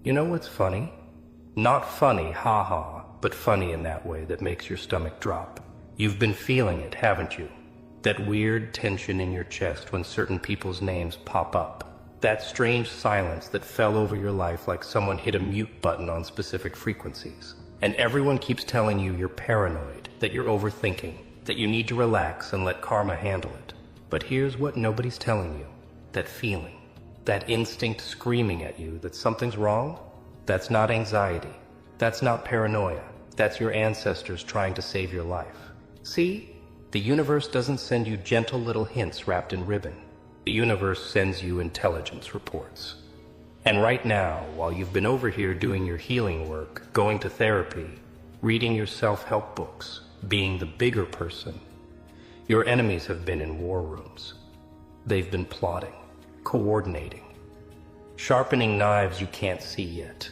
You know what's funny? Not funny, haha, but funny in that way that makes your stomach drop. You've been feeling it, haven't you? That weird tension in your chest when certain people's names pop up. That strange silence that fell over your life like someone hit a mute button on specific frequencies. And everyone keeps telling you you're paranoid, that you're overthinking, that you need to relax and let karma handle it. But here's what nobody's telling you. That feeling, that instinct screaming at you that something's wrong, that's not anxiety. That's not paranoia. That's your ancestors trying to save your life. See? The universe doesn't send you gentle little hints wrapped in ribbon. The universe sends you intelligence reports. And right now, while you've been over here doing your healing work, going to therapy, reading your self-help books, being the bigger person, your enemies have been in war rooms. They've been plotting, coordinating, sharpening knives you can't see yet.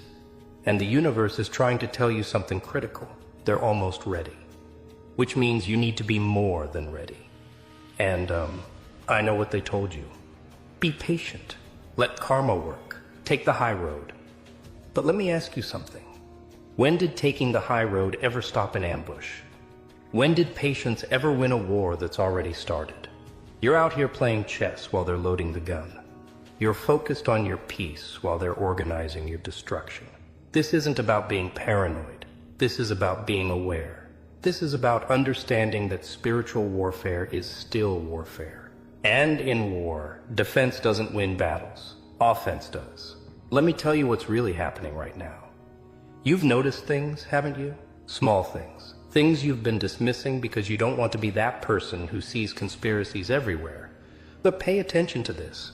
And the universe is trying to tell you something critical. They're almost ready. Which means you need to be more than ready. And, I know what they told you. Be patient. Let karma work. Take the high road. But let me ask you something. When did taking the high road ever stop an ambush? When did patience ever win a war that's already started? You're out here playing chess while they're loading the gun. You're focused on your peace while they're organizing your destruction. This isn't about being paranoid. This is about being aware. This is about understanding that spiritual warfare is still warfare. And in war, defense doesn't win battles. Offense does. Let me tell you what's really happening right now. You've noticed things, haven't you? Small things. Things you've been dismissing because you don't want to be that person who sees conspiracies everywhere. But pay attention to this.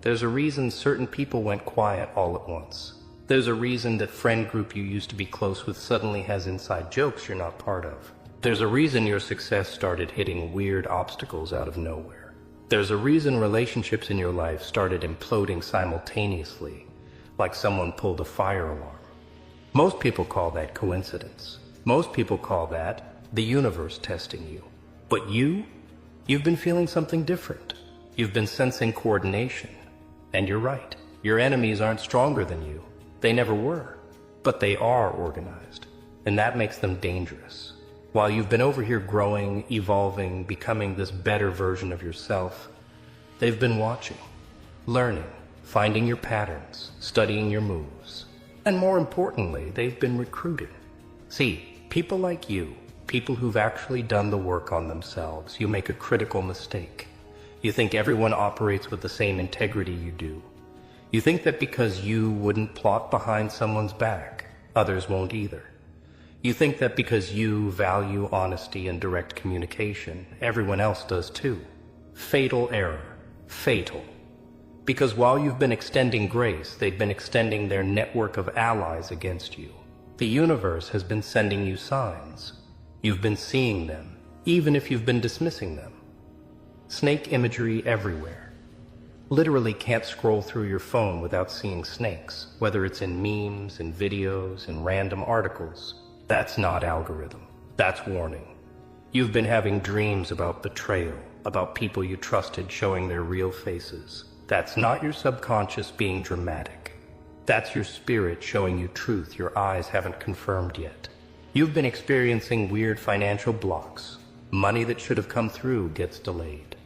There's a reason certain people went quiet all at once. There's a reason that friend group you used to be close with suddenly has inside jokes you're not part of. There's a reason your success started hitting weird obstacles out of nowhere. There's a reason relationships in your life started imploding simultaneously, like someone pulled a fire alarm. Most people call that coincidence. Most people call that the universe testing you. But you've been feeling something different. You've been sensing coordination. And you're right. Your enemies aren't stronger than you. They never were. But they are organized. And that makes them dangerous. While you've been over here growing, evolving, becoming this better version of yourself, they've been watching, learning, finding your patterns, studying your moves. And more importantly, they've been recruited. See, people like you, people who've actually done the work on themselves, you make a critical mistake. You think everyone operates with the same integrity you do. You think that because you wouldn't plot behind someone's back, others won't either. You think that because you value honesty and direct communication, everyone else does too. Fatal error. Fatal. Because while you've been extending grace, they've been extending their network of allies against you. The universe has been sending you signs. You've been seeing them, even if you've been dismissing them. Snake imagery everywhere. Literally can't scroll through your phone without seeing snakes, whether it's in memes, in videos, in random articles. That's not algorithm. That's warning. You've been having dreams about betrayal, about people you trusted showing their real faces. That's not your subconscious being dramatic. That's your spirit showing you truth your eyes haven't confirmed yet. You've been experiencing weird financial blocks. Money that should have come through gets delayed.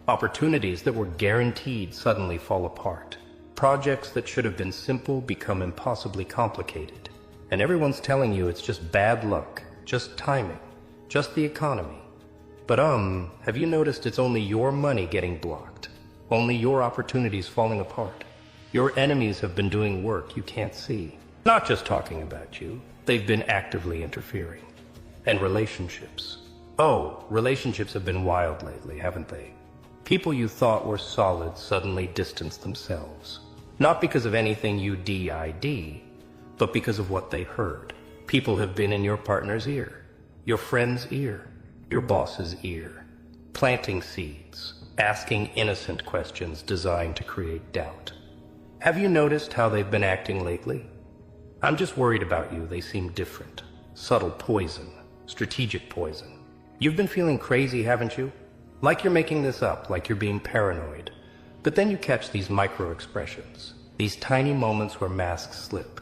Opportunities that were guaranteed suddenly fall apart. Projects that should have been simple become impossibly complicated. And everyone's telling you it's just bad luck, just timing, just the economy. But have you noticed it's only your money getting blocked? Only your opportunities falling apart? Your enemies have been doing work you can't see. Not just talking about you, they've been actively interfering. And relationships. Oh, relationships have been wild lately, haven't they? People you thought were solid suddenly distanced themselves. Not because of anything you did, but because of what they heard. People have been in your partner's ear, your friend's ear, your boss's ear, planting seeds, asking innocent questions designed to create doubt. Have you noticed how they've been acting lately? I'm just worried about you. They seem different. Subtle poison, strategic poison. You've been feeling crazy, haven't you? Like you're making this up, like you're being paranoid. But then you catch these micro expressions. These tiny moments where masks slip.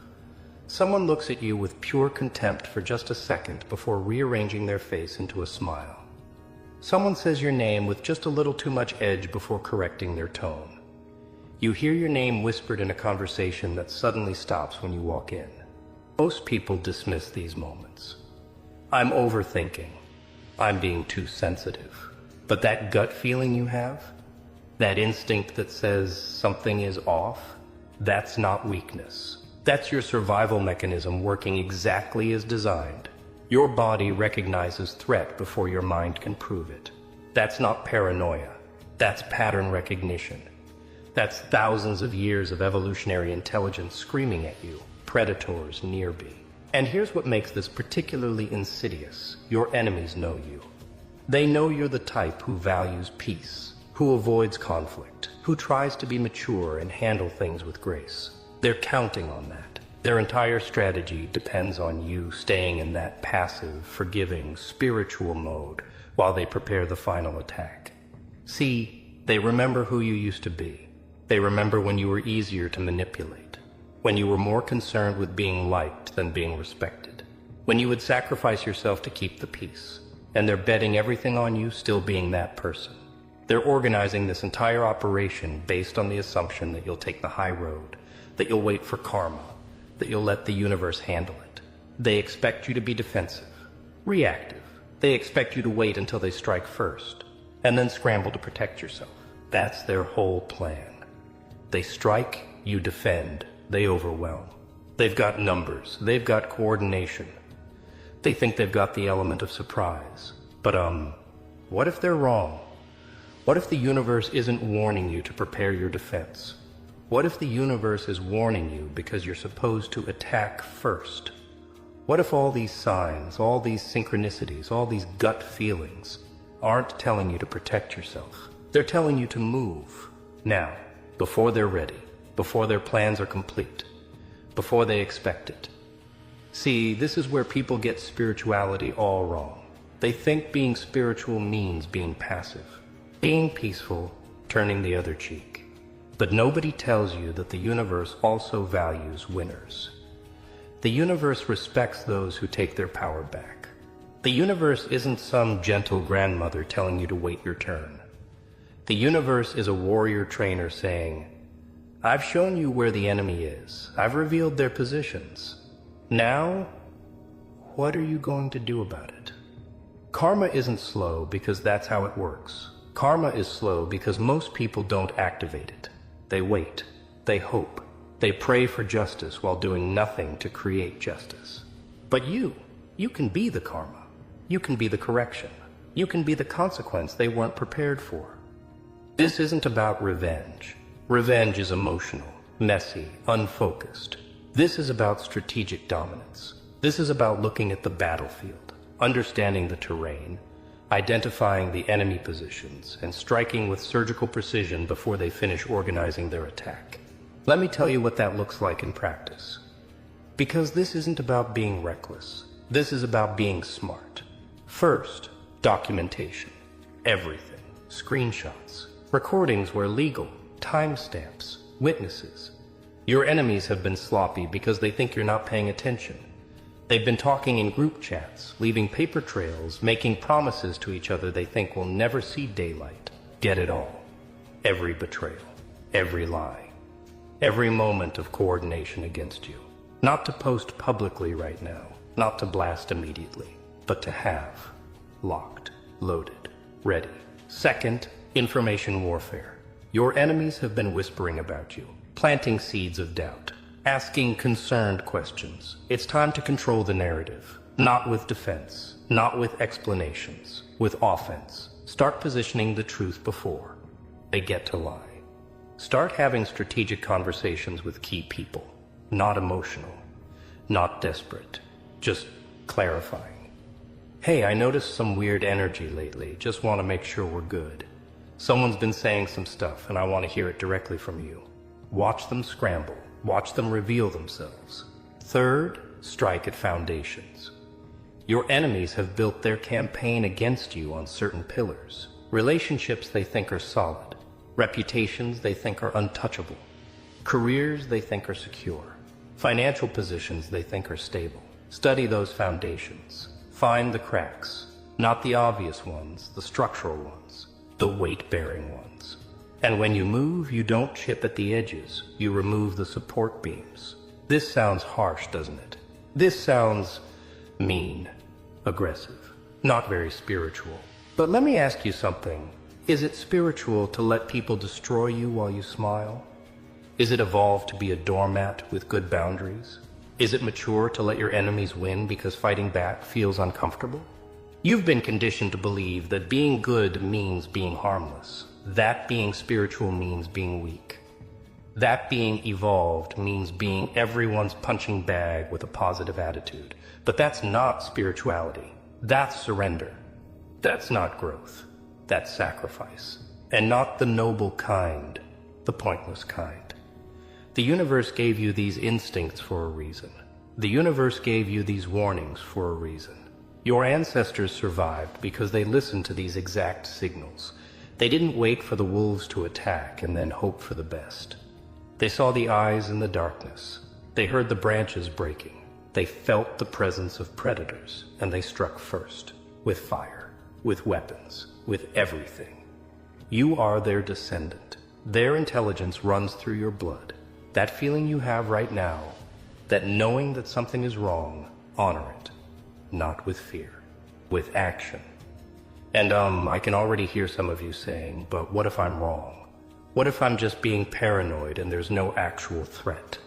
Someone looks at you with pure contempt for just a second before rearranging their face into a smile. Someone says your name with just a little too much edge before correcting their tone. You hear your name whispered in a conversation that suddenly stops when you walk in. Most people dismiss these moments. I'm overthinking. I'm being too sensitive. But that gut feeling you have, that instinct that says something is off, that's not weakness. That's your survival mechanism working exactly as designed. Your body recognizes threat before your mind can prove it. That's not paranoia. That's pattern recognition. That's thousands of years of evolutionary intelligence screaming at you, predators nearby. And here's what makes this particularly insidious. Your enemies know you. They know you're the type who values peace, who avoids conflict, who tries to be mature and handle things with grace. They're counting on that. Their entire strategy depends on you staying in that passive, forgiving, spiritual mode while they prepare the final attack. See, they remember who you used to be. They remember when you were easier to manipulate, when you were more concerned with being liked than being respected, when you would sacrifice yourself to keep the peace, and they're betting everything on you still being that person. They're organizing this entire operation based on the assumption that you'll take the high road, that you'll wait for karma, that you'll let the universe handle it. They expect you to be defensive, reactive. They expect you to wait until they strike first, and then scramble to protect yourself. That's their whole plan. They strike, you defend, they overwhelm. They've got numbers, they've got coordination. They think they've got the element of surprise. But what if they're wrong? What if the universe isn't warning you to prepare your defense? What if the universe is warning you because you're supposed to attack first? What if all these signs, all these synchronicities, all these gut feelings aren't telling you to protect yourself? They're telling you to move. Now, before they're ready, before their plans are complete, before they expect it. See, this is where people get spirituality all wrong. They think being spiritual means being passive, being peaceful, turning the other cheek. But nobody tells you that the universe also values winners. The universe respects those who take their power back. The universe isn't some gentle grandmother telling you to wait your turn. The universe is a warrior trainer saying, I've shown you where the enemy is. I've revealed their positions. Now, what are you going to do about it? Karma isn't slow because that's how it works. Karma is slow because most people don't activate it. They wait, they hope, they pray for justice while doing nothing to create justice. But you can be the karma. You can be the correction. You can be the consequence they weren't prepared for. This isn't about revenge. Revenge is emotional, messy, unfocused. This is about strategic dominance. This is about looking at the battlefield, understanding the terrain, identifying the enemy positions, and striking with surgical precision before they finish organizing their attack. Let me tell you what that looks like in practice. Because this isn't about being reckless. This is about being smart. First, documentation. Everything. Screenshots. Recordings where legal. Timestamps. Witnesses. Your enemies have been sloppy because they think you're not paying attention. They've been talking in group chats, leaving paper trails, making promises to each other they think will never see daylight. Get it all. Every betrayal. Every lie. Every moment of coordination against you. Not to post publicly right now. Not to blast immediately. But to have. Locked. Loaded. Ready. Second, information warfare. Your enemies have been whispering about you, planting seeds of doubt. Asking concerned questions. It's time to control the narrative. Not with defense. Not with explanations. With offense. Start positioning the truth before they get to lie. Start having strategic conversations with key people. Not emotional. Not desperate. Just clarifying. Hey, I noticed some weird energy lately. Just want to make sure we're good. Someone's been saying some stuff and I want to hear it directly from you. Watch them scramble. Watch them reveal themselves. Third, strike at foundations. Your enemies have built their campaign against you on certain pillars. Relationships they think are solid. Reputations they think are untouchable. Careers they think are secure. Financial positions they think are stable. Study those foundations. Find the cracks. Not the obvious ones, the structural ones, the weight-bearing ones. And when you move, you don't chip at the edges. You remove the support beams. This sounds harsh, doesn't it? This sounds mean, aggressive, not very spiritual. But let me ask you something. Is it spiritual to let people destroy you while you smile? Is it evolved to be a doormat with good boundaries? Is it mature to let your enemies win because fighting back feels uncomfortable? You've been conditioned to believe that being good means being harmless. That being spiritual means being weak. That being evolved means being everyone's punching bag with a positive attitude. But that's not spirituality. That's surrender. That's not growth. That's sacrifice. And not the noble kind, the pointless kind. The universe gave you these instincts for a reason. The universe gave you these warnings for a reason. Your ancestors survived because they listened to these exact signals. They didn't wait for the wolves to attack and then hope for the best. They saw the eyes in the darkness. They heard the branches breaking. They felt the presence of predators, and they struck first, with fire, with weapons, with everything. You are their descendant. Their intelligence runs through your blood. That feeling you have right now, that knowing that something is wrong, honor it. Not with fear, with action. And I can already hear some of you saying, but what if I'm wrong? What if I'm just being paranoid and there's no actual threat?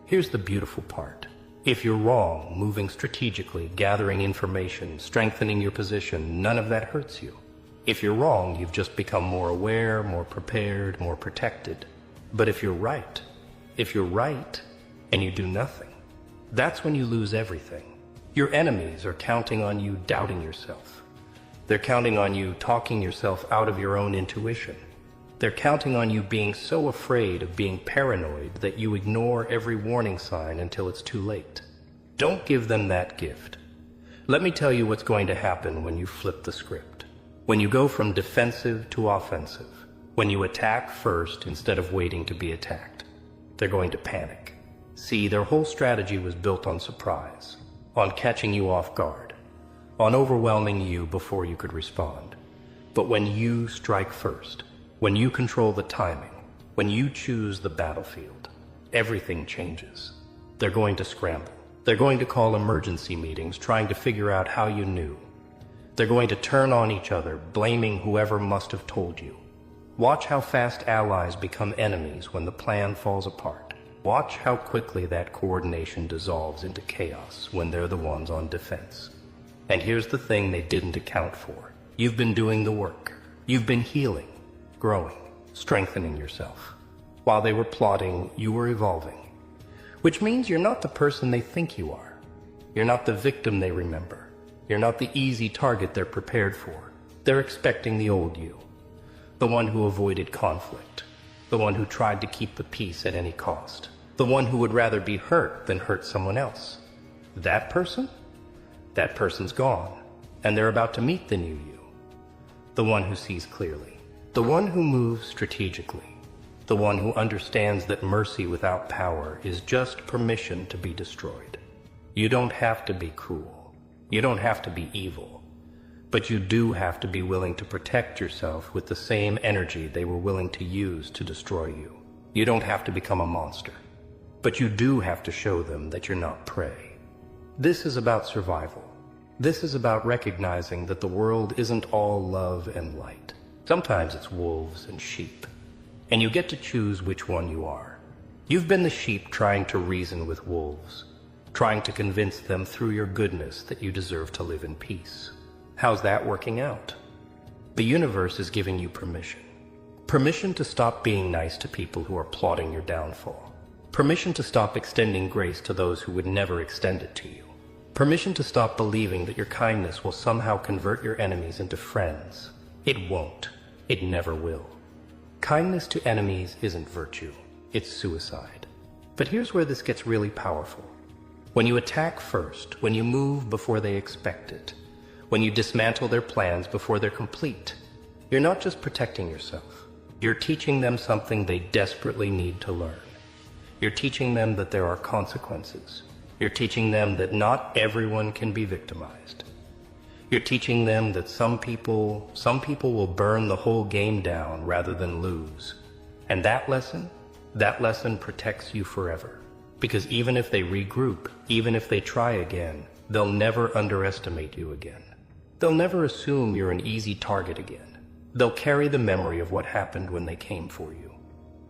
Here's the beautiful part. If you're wrong, moving strategically, gathering information, strengthening your position, none of that hurts you. If you're wrong, you've just become more aware, more prepared, more protected. But if you're right and you do nothing, that's when you lose everything. Your enemies are counting on you doubting yourself. They're counting on you talking yourself out of your own intuition. They're counting on you being so afraid of being paranoid that you ignore every warning sign until it's too late. Don't give them that gift. Let me tell you what's going to happen when you flip the script. When you go from defensive to offensive. When you attack first instead of waiting to be attacked. They're going to panic. See, their whole strategy was built on surprise, on catching you off guard, on overwhelming you before you could respond. But when you strike first, when you control the timing, when you choose the battlefield, everything changes. They're going to scramble. They're going to call emergency meetings, trying to figure out how you knew. They're going to turn on each other, blaming whoever must have told you. Watch how fast allies become enemies when the plan falls apart. Watch how quickly that coordination dissolves into chaos when they're the ones on defense. And here's the thing they didn't account for. You've been doing the work. You've been healing, growing, strengthening yourself. While they were plotting, you were evolving. Which means you're not the person they think you are. You're not the victim they remember. You're not the easy target they're prepared for. They're expecting the old you. The one who avoided conflict. The one who tried to keep the peace at any cost. The one who would rather be hurt than hurt someone else. That person? That person's gone. And they're about to meet the new you. The one who sees clearly. The one who moves strategically. The one who understands that mercy without power is just permission to be destroyed. You don't have to be cruel. You don't have to be evil. But you do have to be willing to protect yourself with the same energy they were willing to use to destroy you. You don't have to become a monster. But you do have to show them that you're not prey. This is about survival. This is about recognizing that the world isn't all love and light. Sometimes it's wolves and sheep. And you get to choose which one you are. You've been the sheep trying to reason with wolves, trying to convince them through your goodness that you deserve to live in peace. How's that working out? The universe is giving you permission. Permission to stop being nice to people who are plotting your downfall. Permission to stop extending grace to those who would never extend it to you. Permission to stop believing that your kindness will somehow convert your enemies into friends. It won't. It never will. Kindness to enemies isn't virtue. It's suicide. But here's where this gets really powerful. When you attack first, when you move before they expect it, when you dismantle their plans before they're complete, you're not just protecting yourself. You're teaching them something they desperately need to learn. You're teaching them that there are consequences. You're teaching them that not everyone can be victimized. You're teaching them that some people will burn the whole game down rather than lose. And that lesson protects you forever. Because even if they regroup, even if they try again, they'll never underestimate you again. They'll never assume you're an easy target again. They'll carry the memory of what happened when they came for you.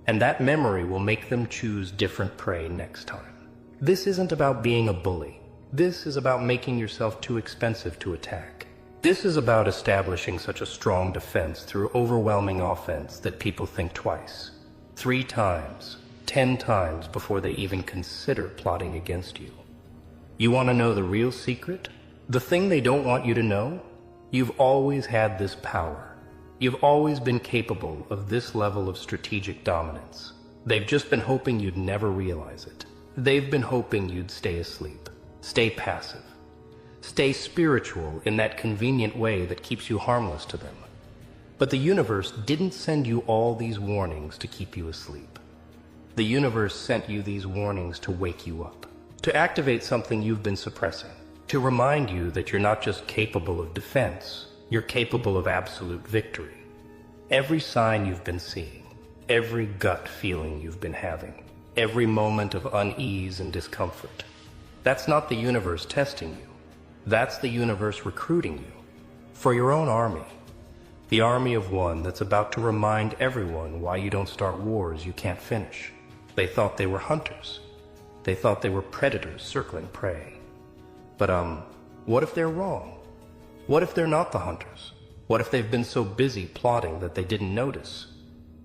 And that memory will make them choose different prey next time. This isn't about being a bully. This is about making yourself too expensive to attack. This is about establishing such a strong defense through overwhelming offense that people think twice, 3 times, 10 times before they even consider plotting against you. You want to know the real secret? The thing they don't want you to know? You've always had this power. You've always been capable of this level of strategic dominance. They've just been hoping you'd never realize it. They've been hoping you'd stay asleep, stay passive, stay spiritual in that convenient way that keeps you harmless to them. But the universe didn't send you all these warnings to keep you asleep. The universe sent you these warnings to wake you up, to activate something you've been suppressing, to remind you that you're not just capable of defense, you're capable of absolute victory. Every sign you've been seeing, every gut feeling you've been having, every moment of unease and discomfort, that's not the universe testing you. That's the universe recruiting you for your own army. The army of one that's about to remind everyone why you don't start wars you can't finish. They thought they were hunters. They thought they were predators circling prey. But what if they're wrong? What if they're not the hunters? What if they've been so busy plotting that they didn't notice?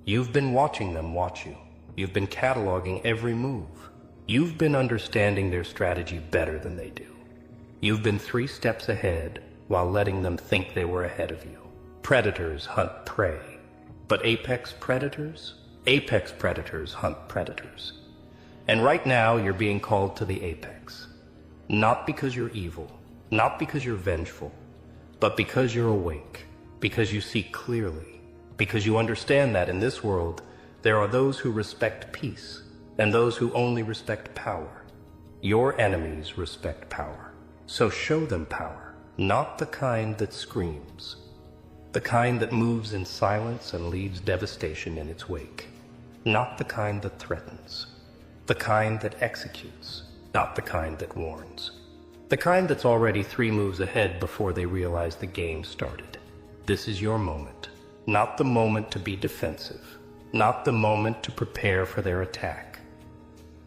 You've been watching them watch you. You've been cataloging every move. You've been understanding their strategy better than they do. You've been 3 steps ahead while letting them think they were ahead of you. Predators hunt prey, but apex predators hunt predators. And right now you're being called to the apex. Not because you're evil, not because you're vengeful, but because you're awake, because you see clearly, because you understand that in this world there are those who respect peace and those who only respect power. Your enemies respect power, so show them power, not the kind that screams, the kind that moves in silence and leaves devastation in its wake, not the kind that threatens, the kind that executes, not the kind that warns, the kind that's already 3 moves ahead before they realize the game started. This is your moment, not the moment to be defensive, not the moment to prepare for their attack.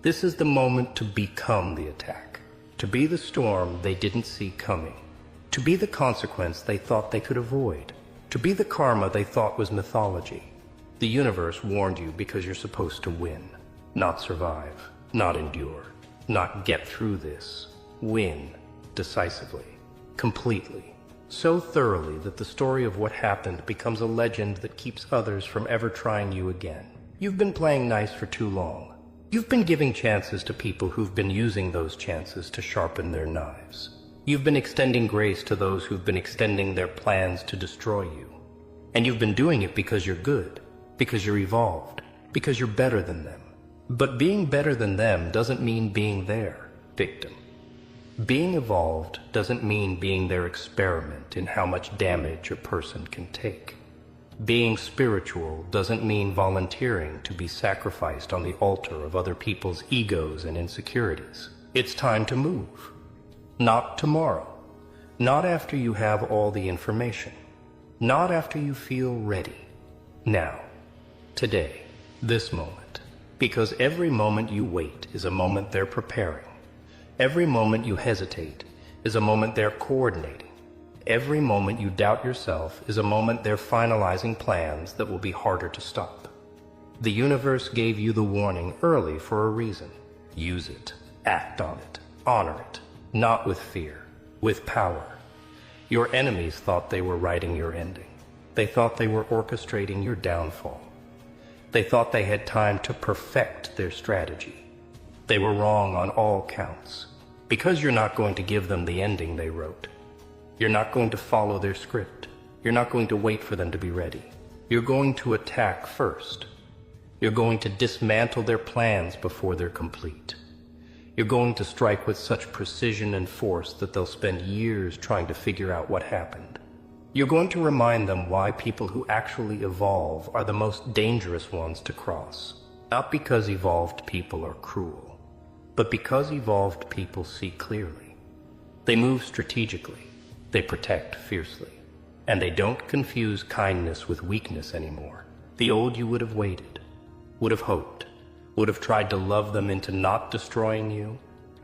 This is the moment to become the attack, to be the storm they didn't see coming, to be the consequence they thought they could avoid, to be the karma they thought was mythology. The universe warned you because you're supposed to win, not survive, not endure, not get through this. Win decisively, completely, so thoroughly that the story of what happened becomes a legend that keeps others from ever trying you again. You've been playing nice for too long. You've been giving chances to people who've been using those chances to sharpen their knives. You've been extending grace to those who've been extending their plans to destroy you. And you've been doing it because you're good, because you're evolved, because you're better than them. But being better than them doesn't mean being their victim. Being evolved doesn't mean being their experiment in how much damage a person can take. Being spiritual doesn't mean volunteering to be sacrificed on the altar of other people's egos and insecurities. It's time to move. Not tomorrow. Not after you have all the information. Not after you feel ready. Now. Today. This moment. Because every moment you wait is a moment they're preparing. Every moment you hesitate is a moment they're coordinating. Every moment you doubt yourself is a moment they're finalizing plans that will be harder to stop. The universe gave you the warning early for a reason. Use it. Act on it. Honor it. Not with fear. With power. Your enemies thought they were writing your ending. They thought they were orchestrating your downfall. They thought they had time to perfect their strategy. They were wrong on all counts, because you're not going to give them the ending they wrote. You're not going to follow their script. You're not going to wait for them to be ready. You're going to attack first. You're going to dismantle their plans before they're complete. You're going to strike with such precision and force that they'll spend years trying to figure out what happened. You're going to remind them why people who actually evolve are the most dangerous ones to cross. Not because evolved people are cruel, but because evolved people see clearly. They move strategically, they protect fiercely, and they don't confuse kindness with weakness anymore. The old you would have waited, would have hoped, would have tried to love them into not destroying you.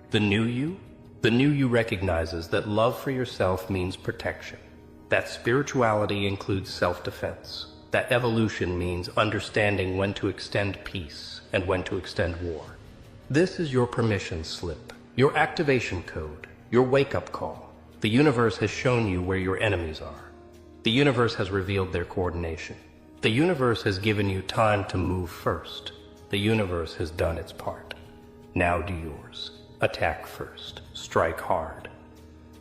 The new you recognizes that love for yourself means protection, that spirituality includes self-defense, that evolution means understanding when to extend peace and when to extend war. This is your permission slip, your activation code, your wake-up call. The universe has shown you where your enemies are. The universe has revealed their coordination. The universe has given you time to move first. The universe has done its part. Now do yours. Attack first. Strike hard.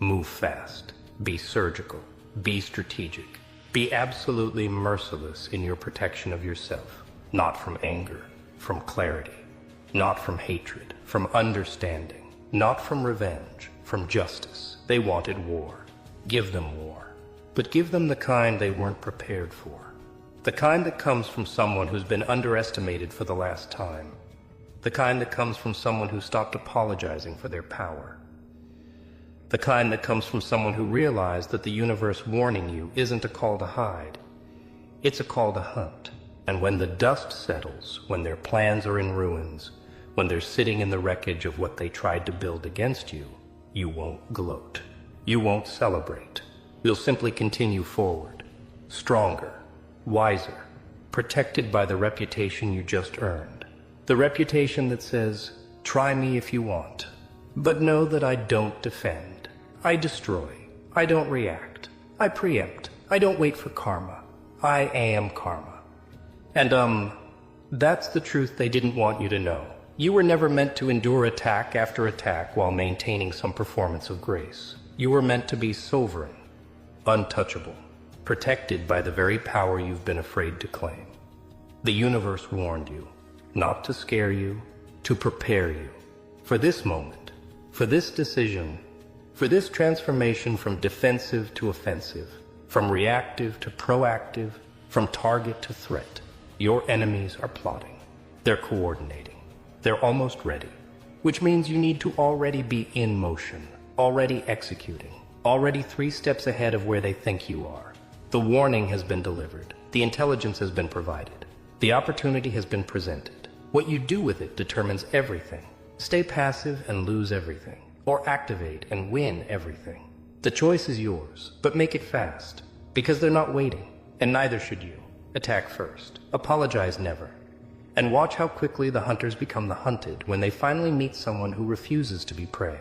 Move fast. Be surgical. Be strategic. Be absolutely merciless in your protection of yourself. Not from anger, from clarity. Not from hatred, from understanding. Not from revenge, from justice. They wanted war. Give them war. But give them the kind they weren't prepared for. The kind that comes from someone who's been underestimated for the last time. The kind that comes from someone who stopped apologizing for their power. The kind that comes from someone who realized that the universe warning you isn't a call to hide. It's a call to hunt. And when the dust settles, when their plans are in ruins, when they're sitting in the wreckage of what they tried to build against you, you won't gloat. You won't celebrate. You'll simply continue forward, stronger, wiser, protected by the reputation you just earned. The reputation that says, try me if you want, but know that I don't defend. I destroy. I don't react. I preempt. I don't wait for karma. I am karma. And that's the truth they didn't want you to know. You were never meant to endure attack after attack while maintaining some performance of grace. You were meant to be sovereign, untouchable, protected by the very power you've been afraid to claim. The universe warned you, not to scare you, to prepare you. For this moment, for this decision, for this transformation from defensive to offensive, from reactive to proactive, from target to threat. Your enemies are plotting. They're coordinating. They're almost ready, which means you need to already be in motion, already executing, already 3 steps ahead of where they think you are. The warning has been delivered. The intelligence has been provided. The opportunity has been presented. What you do with it determines everything. Stay passive and lose everything, or activate and win everything. The choice is yours, but make it fast, because they're not waiting, and neither should you. Attack first. Apologize never. And watch how quickly the hunters become the hunted when they finally meet someone who refuses to be prey.